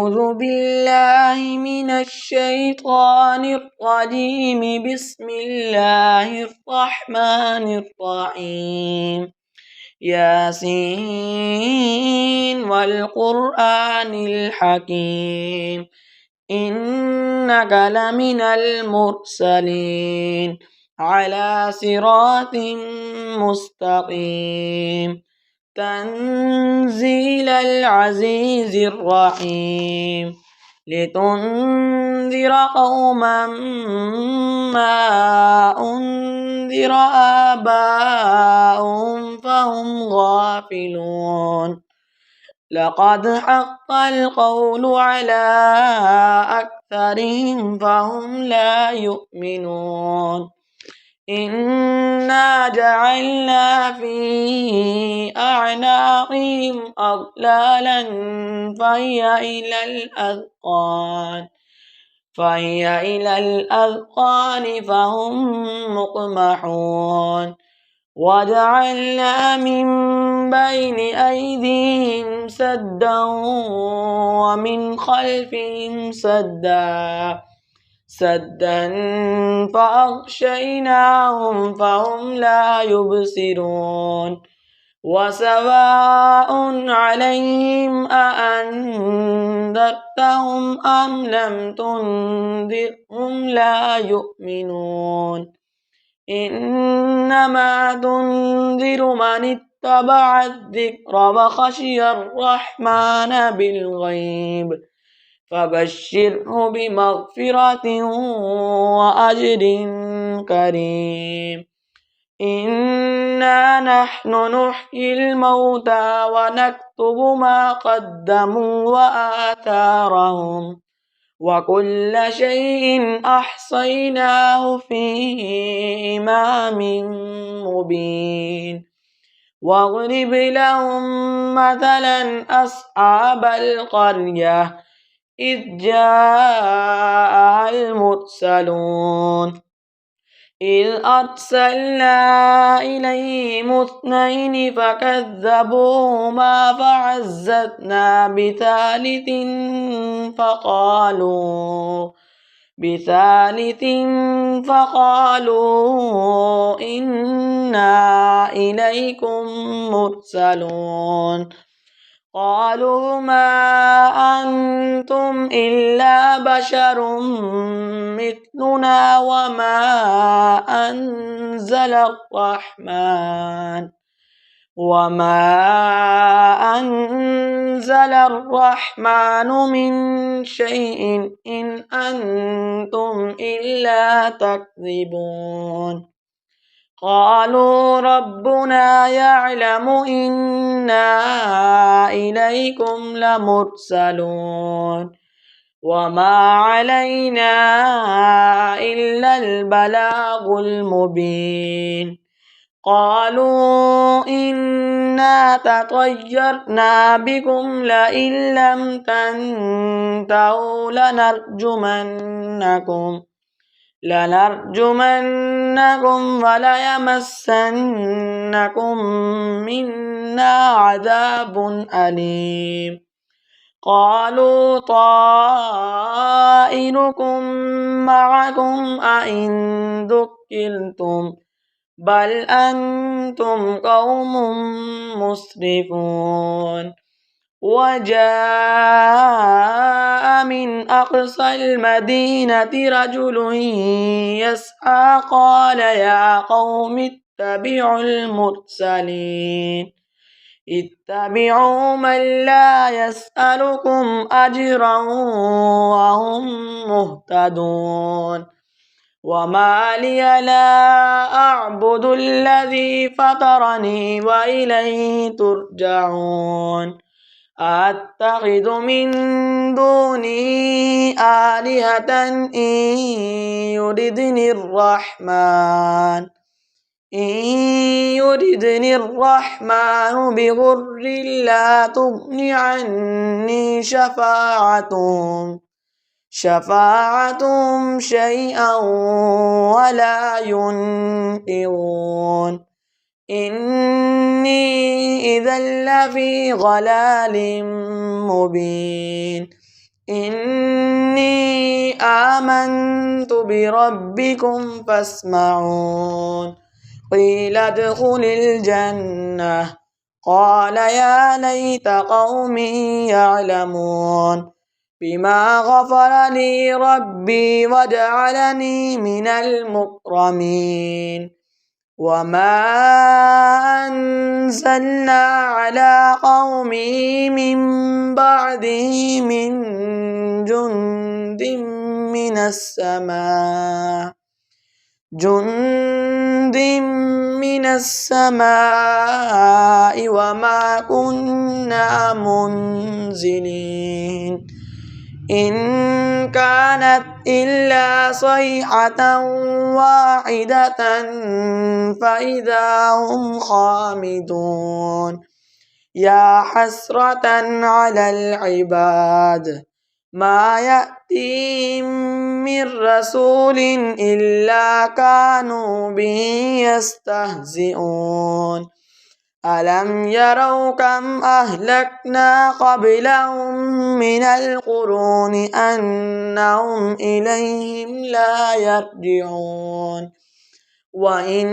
أعوذ بالله من الشيطان الرجيم. بسم الله الرحمن الرحيم. ياسين والقرآن الحكيم إنك لمن المرسلين على صراط مستقيم تنزيل العزيز الرحيم لتنذر قوما ما أنذر آباؤهم فهم غافلون. لقد حق القول على أكثرهم فهم لا يؤمنون. إنا جعلنا في أعناقهم أغلالا فهي إلى الأذقان فهم مقمحون. وجعلنا من بين أيديهم سدا ومن خلفهم سدا فأغشيناهم فهم لا يبصرون. وسواء عليهم أأنذرتهم أم لم تنذرهم لا يؤمنون. إنما تنذر من اتبع الذكر وخشي الرحمن بالغيب فبشره بمغفرة وأجر كريم. إنا نحن نحيي الموتى ونكتب ما قدموا وآثارهم وكل شيء أحصيناه في إمام مبين. واضرب لهم مثلا أصحاب القرية إذ جاءها المرسلون إذ أرسلنا إليهم اثنين فكذبوهما فعززنا بثالث فقالوا إنا إليكم مرسلون. قالوا ما أنتم إلا بشر مثلنا وما أنزل الرحمن من شيء إن أنتم إلا تكذبون. قالوا ربنا يعلم إنا إليكم لمرسلون وما علينا إلا البلاغ المبين. قالوا إنا تطيرنا بكم لئن لم تنتهوا لنرجمنكم وليمسنكم منا عذاب أليم. قالوا طائركم معكم أئن ذكرتم بل أنتم قوم مسرفون. وجاء من أقصى المدينة رجل يسعى قال يا قوم اتبعوا من لا يسألكم أجرا وهم مهتدون. وما لي لا أعبد الذي فطرني وإليه ترجعون. أتخذ من دونه آلهة إن يردني الرحمن بضر لا تغن عني شفاعتهم شيئا ولا ينقذون. إني إذا لفي ضلال مبين. إني آمنت بربكم فاسمعون قيل ادخل الجنة قال يا ليت قومي يعلمون بما غفر لي ربي وجعلني من المكرمين وما أنزلنا على قومه من بعده من جند من السماء وما كنا منزلين إن كانت إلا صيحة واحدة فإذا هم خامدون يا حسرة على العباد ما يأتيهم من رسول إلا كانوا به يستهزئون ألم يروا كم أهلكنا قبلهم من القرون أنهم إليهم لا يرجعون وإن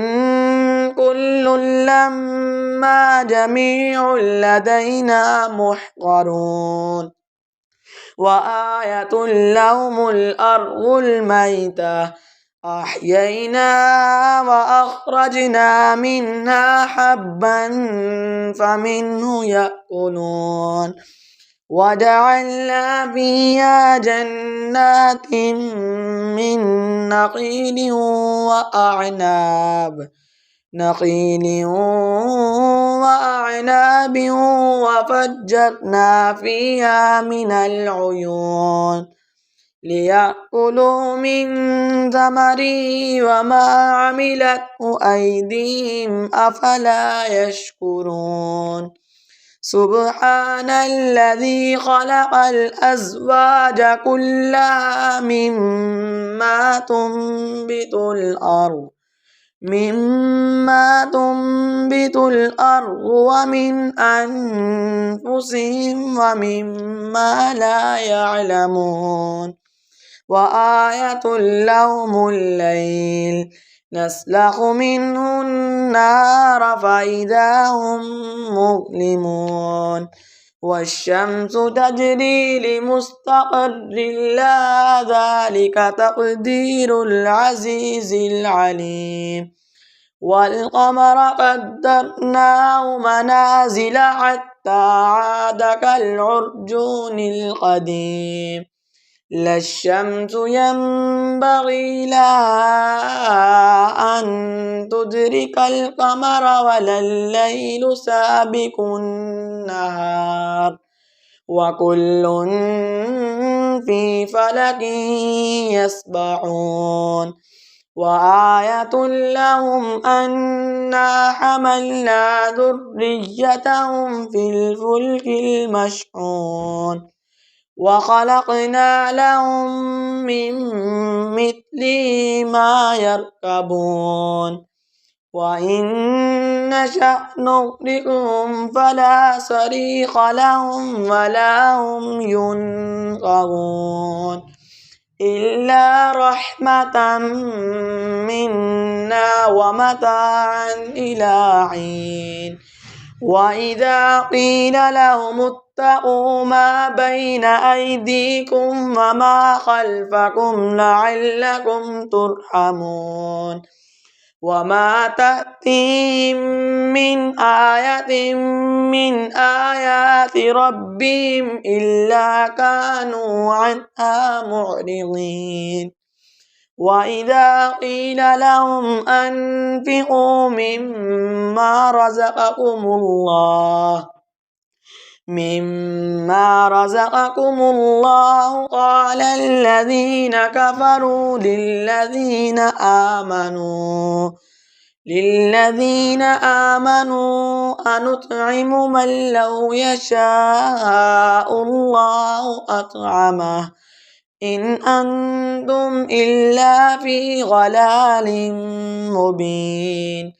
كل لما جميع لدينا محضرون وآية لهم الأرض الميتة أحييناها وأخرجنا منها حبا فمنه يأكلون وجعلنا فيها جنات من نخيل وأعناب وفجرنا فيها من العيون ليأكلوا من ثمره وما عملته أيديهم أفلا يشكرون سبحان الذي خلق الأزواج كلها مما تنبت الأرض ومن أنفسهم ومما لا يعلمون وآية لهم الليل نسلخ منه النهار فإذا هم مظلمون والشمس تجري لمستقر لها ذلك تقدير العزيز العليم والقمر قدرناه منازل حتى عاد كالعرجون القديم لا الشمس ينبغي لها أن تدرك القمر ولا الليل سابق النهار وكل في فلك يسبحون وآية لهم أنا حملنا ذريتهم في الفلك المشحون وخلقنا لهم من مثله ما يركبون وإن نشأ نغرقهم فلا صريخ لهم ولا هم ينقذون إلا رحمة منا ومتاعا إلى حين وإذا قيل لهم اتقوا ما بين أيديكم وما خلفكم لعلكم ترحمون وما تأتيهم من آية من آيات ربهم إلا كانوا عنها معرضين وإذا قيل لهم أنفقوا مما رزقكم الله قال الذين كفروا للذين آمنوا أنطعم من لو يشاء الله أطعمه إن أنتم إلا في ضلال مبين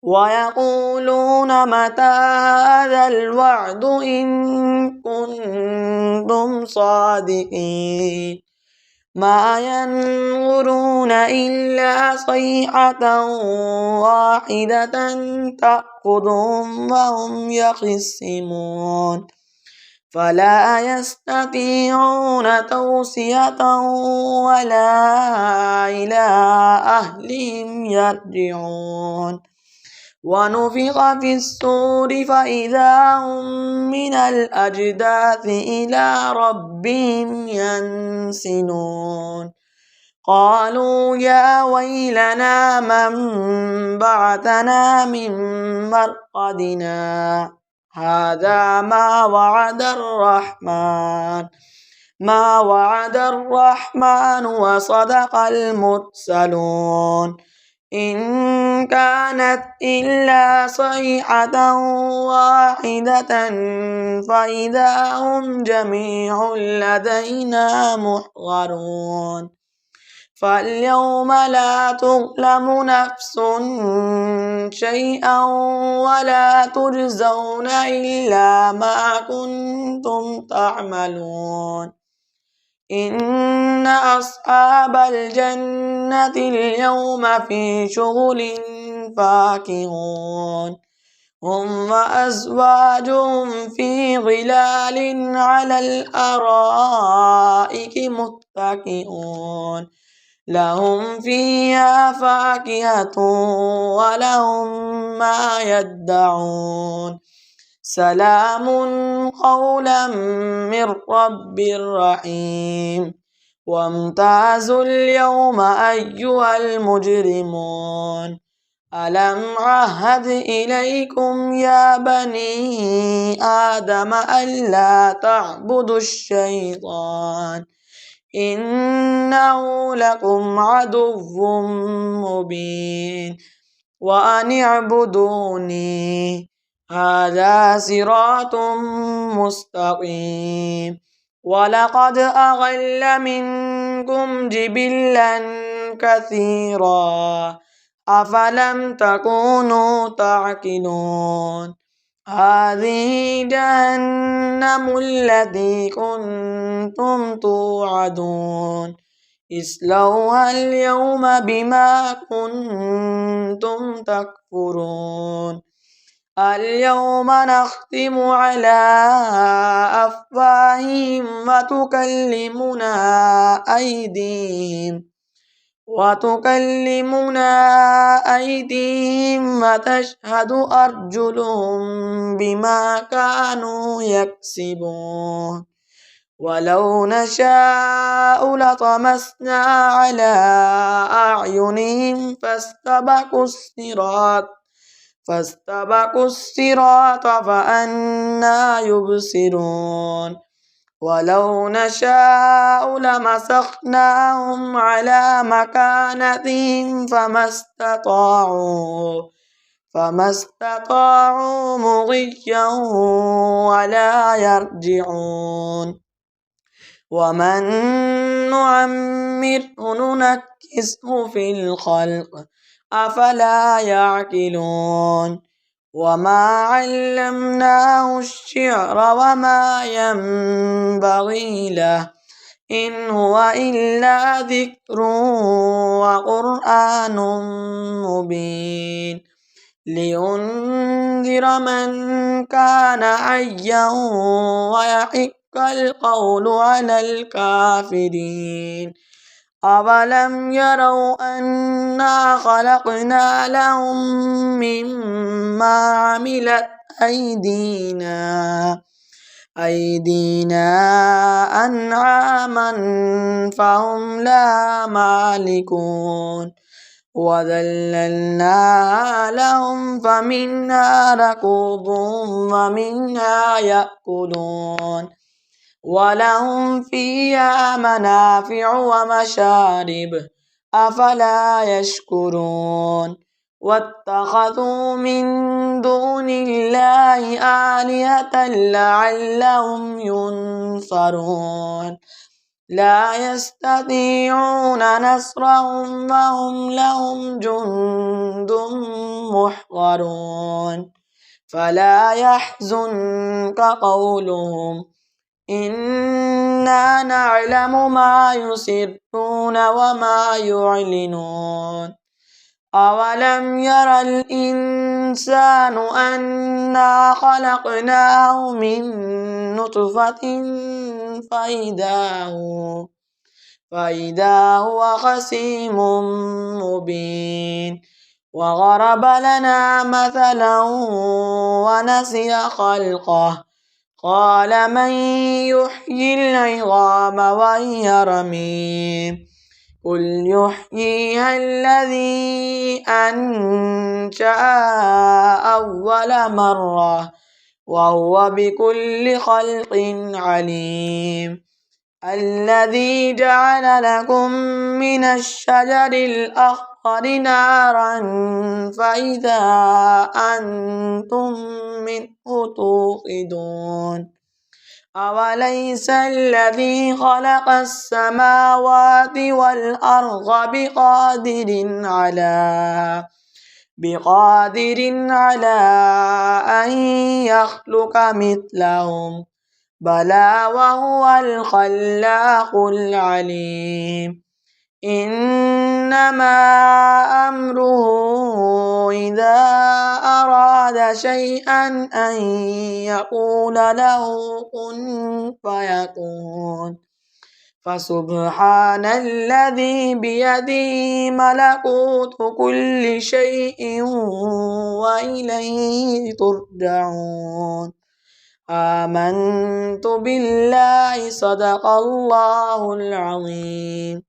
ويقولون متى هذا الوعد إن كنتم صادقين ما ينظرون إلا صيحة واحدة تأخذهم وهم يخصمون فلا يستطيعون توصية ولا إلى أهلهم يرجعون ونفخ في الصور فإذا هم من الأجداث إلى ربهم ينسلون قالوا يا ويلنا من بعثنا من مرقدنا هذا ما وعد الرحمن وصدق المرسلون إن كانت إلا صيحة واحدة فإذا هم جميع لدينا محضرون فاليوم لا تظلم نفس شيئا ولا تجزون إلا ما كنتم تعملون إن أصحاب الجنة اليوم في شغل فاكهون هم وأزواجهم في ظلال على الأرائك متكئون لهم فيها فاكهة ولهم ما يدعون سلام قولا من رب رحيم وامتازوا اليوم أيها المجرمون ألم عهد إليكم يا بني آدم ألا تعبدوا الشيطان إنه لكم عدو مبين وأن اعبدوني هذا صراط مستقيم ولقد أضل منكم جبلا كثيرا أفلم تكونوا تعقلون هذه جهنم التي كنتم توعدون اصلوها اليوم بما كنتم تكفرون اليوم نختم على أفواههم وتكلمنا أيديهم وتشهد أرجلهم بما كانوا يكسبون ولو نشاء لطمسنا على أعينهم فاستبقوا الصراط فأنى يبصرون ولو نشاء لمسخناهم على مكانتهم فما استطاعوا مضيا ولا يرجعون ومن نعمره ننكسه في الخلق أفلا يعقلون وما علمناه الشعر وما ينبغي له إن هو إلا ذكر وقرآن مبين لينذر من كان حيا ويحق القول على الكافرين أولم يروا أنا خلقنا لهم مما عملت أيدينا أنعاما فهم لا مالكون وذللناها لهم فمنها ركوبهم ومنها يأكلون ولهم فيها منافع ومشارب أفلا يشكرون واتخذوا من دون الله آلهة لعلهم ينصرون لا يستطيعون نصرهم وهم لهم جند محضرون فلا يحزنك قولهم إنا نعلم ما يسرون وما يعلنون أولم ير الإنسان أنا خلقناه من نطفة فإذا هو خصيم مبين وضرب لنا مثلا ونسي خلقه قال من يحيي العظام وهي رميم قل يحييها الذي أنشأها أول مرة وهو بكل خلق عليم الذي جعل لكم من الشجر الأخضر نارا فإذا أنتم منه توقدون أوليس الذي خلق السماوات والأرض بقادر على أن يخلق مثلهم بلى وهو الخلاق العليم إنما أمره إذا أراد شيئا أن يقول له كن فيكون فسبحان الذي بيده ملكوت كل شيء وإليه ترجعون آمنت بالله صدق الله العظيم.